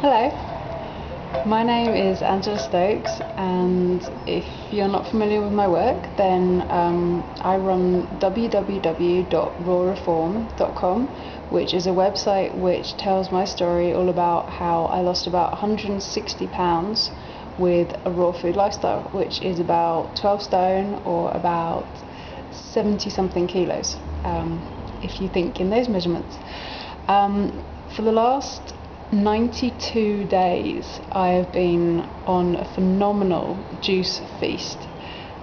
Hello, my name is Angela Stokes, and if you're not familiar with my work, then I run www.RawReform.com, which is a website which tells my story all about how I lost about 160 pounds with a raw food lifestyle, which is about 12 stone or about 70 something kilos, if you think in those measurements. For the last 92 days I have been on a phenomenal juice feast.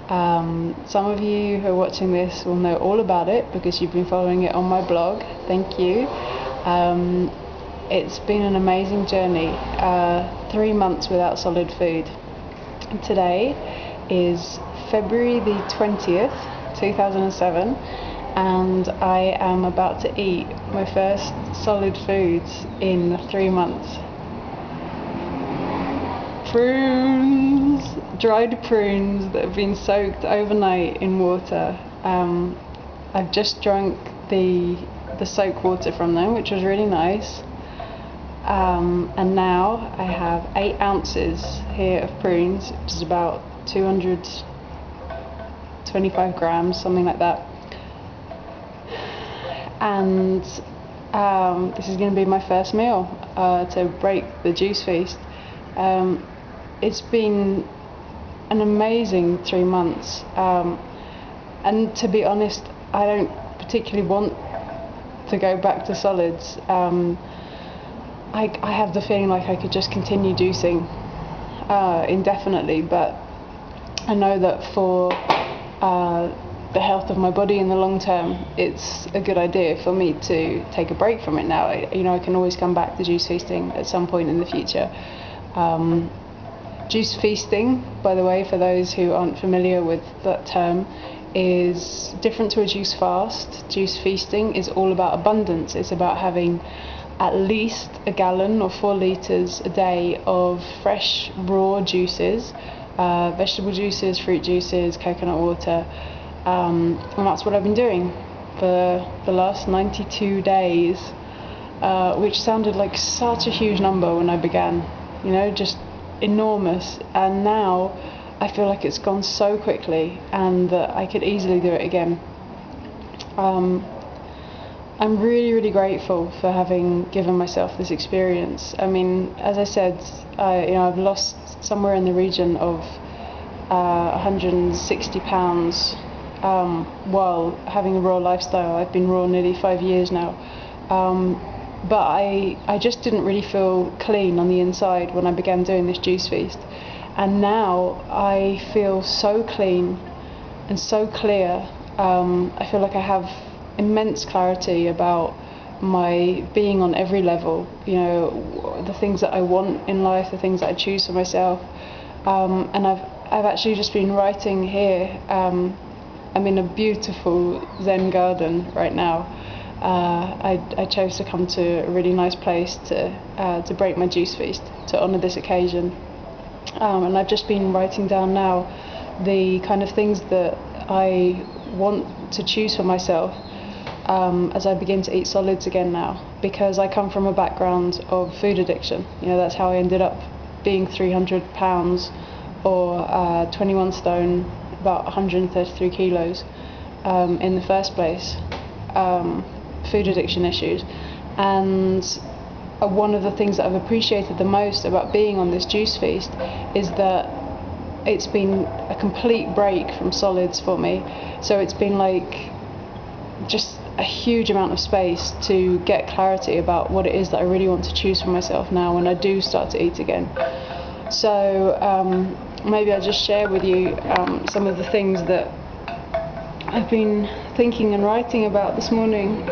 Some of you who are watching this will know all about it because you've been following it on my blog. Thank you. It's been an amazing journey. 3 months without solid food. Today is February the 20th, 2007, and I am about to eat my first solid foods in 3 months. Prunes! Dried prunes that have been soaked overnight in water. I've just drunk the soak water from them, which was really nice. And now I have 8 ounces here of prunes, which is about 225 grams, something like that. And this is going to be my first meal to break the juice feast. It's been an amazing 3 months, and to be honest, I don't particularly want to go back to solids. I have the feeling like I could just continue juicing indefinitely, but I know that for the health of my body in the long term, it's a good idea for me to take a break from it now. I can always come back to juice feasting at some point in the future. Juice feasting, by the way, for those who aren't familiar with that term, is different to a juice fast. Juice feasting is all about abundance. It's about having at least a gallon or 4 litres a day of fresh raw juices, vegetable juices, fruit juices, coconut water, and that's what I've been doing for the last 92 days, which sounded like such a huge number when I began, just enormous, and now I feel like it's gone so quickly and that I could easily do it again. I'm really, really grateful for having given myself this experience. I mean, as I said, I've lost somewhere in the region of 160 pounds while having a raw lifestyle. I've been raw nearly 5 years now, but I just didn't really feel clean on the inside when I began doing this juice feast, and now I feel so clean and so clear. I feel like I have immense clarity about my being on every level, the things that I want in life, the things that I choose for myself, and I've actually just been writing here. I'm in a beautiful Zen garden right now. I chose to come to a really nice place to break my juice feast, to honour this occasion, and I've just been writing down now the kind of things that I want to choose for myself as I begin to eat solids again now, because I come from a background of food addiction. That's how I ended up being 300 pounds or 21 stone, about 133 kilos in the first place. Food addiction issues, and one of the things that I've appreciated the most about being on this juice feast is that it's been a complete break from solids for me. So it's been like just a huge amount of space to get clarity about what it is that I really want to choose for myself now when I do start to eat again. So maybe I'll just share with you some of the things that I've been thinking and writing about this morning.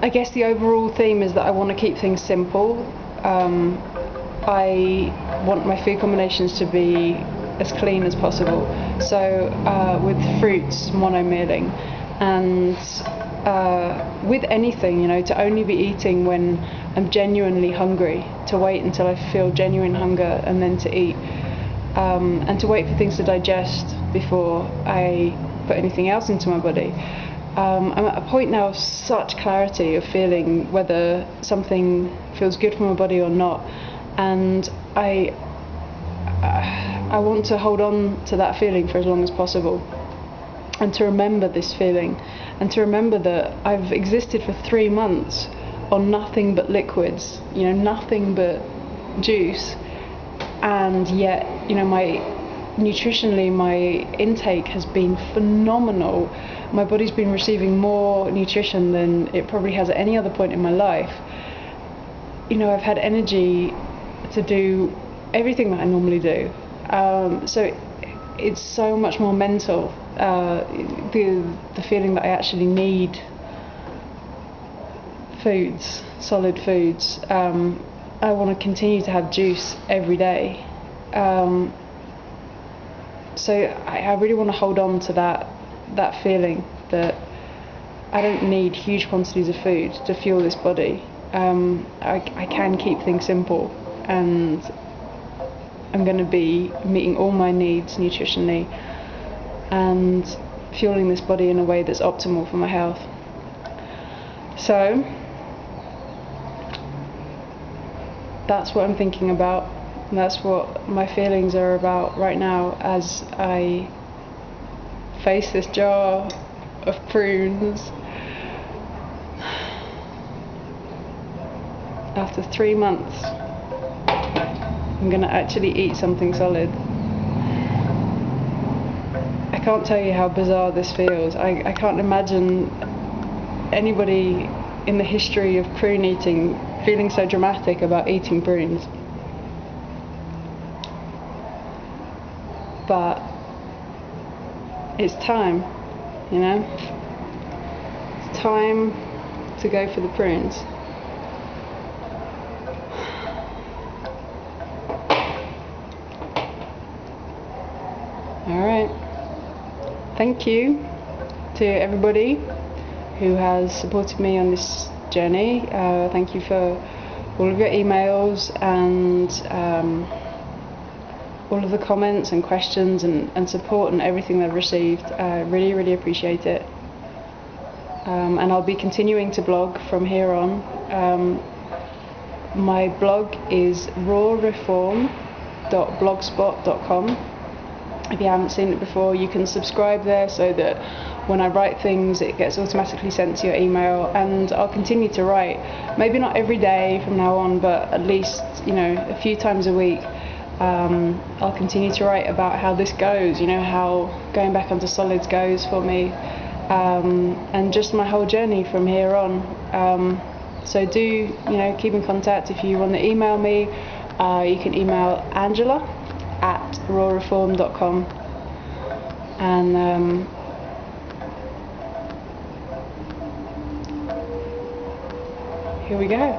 I guess the overall theme is that I want to keep things simple. I want my food combinations to be as clean as possible. So with fruits, mono-mealing, and with anything, to only be eating when I'm genuinely hungry, to wait until I feel genuine hunger and then to eat, and to wait for things to digest before I put anything else into my body. I'm at a point now of such clarity of feeling whether something feels good for my body or not, and I want to hold on to that feeling for as long as possible, and to remember this feeling, and to remember that I've existed for 3 months on nothing but liquids, nothing but juice, and yet, nutritionally my intake has been phenomenal. My body's been receiving more nutrition than it probably has at any other point in my life. I've had energy to do everything that I normally do. So it's so much more mental, the feeling that I actually need foods, solid foods. I want to continue to have juice every day. So I really want to hold on to that feeling that I don't need huge quantities of food to fuel this body. I can keep things simple, and I'm going to be meeting all my needs nutritionally and fueling this body in a way that's optimal for my health. So that's what I'm thinking about. And that's what my feelings are about right now as I face this jar of prunes. After 3 months, I'm going to actually eat something solid. I can't tell you how bizarre this feels. I can't imagine anybody in the history of prune eating feeling so dramatic about eating prunes. But it's time, It's time to go for the prunes. Alright. Thank you to everybody who has supported me on this journey. Thank you for all of your emails and all of the comments and questions and support and everything that I've received. I really, really appreciate it. And I'll be continuing to blog from here on. My blog is RawReform.blogspot.com. If you haven't seen it before, you can subscribe there so that when I write things, it gets automatically sent to your email, and I'll continue to write. Maybe not every day from now on, but at least, a few times a week. I'll continue to write about how this goes, how going back onto solids goes for me, and just my whole journey from here on. So do, keep in contact. If you want to email me, you can email Angela@rawreform.com, and here we go.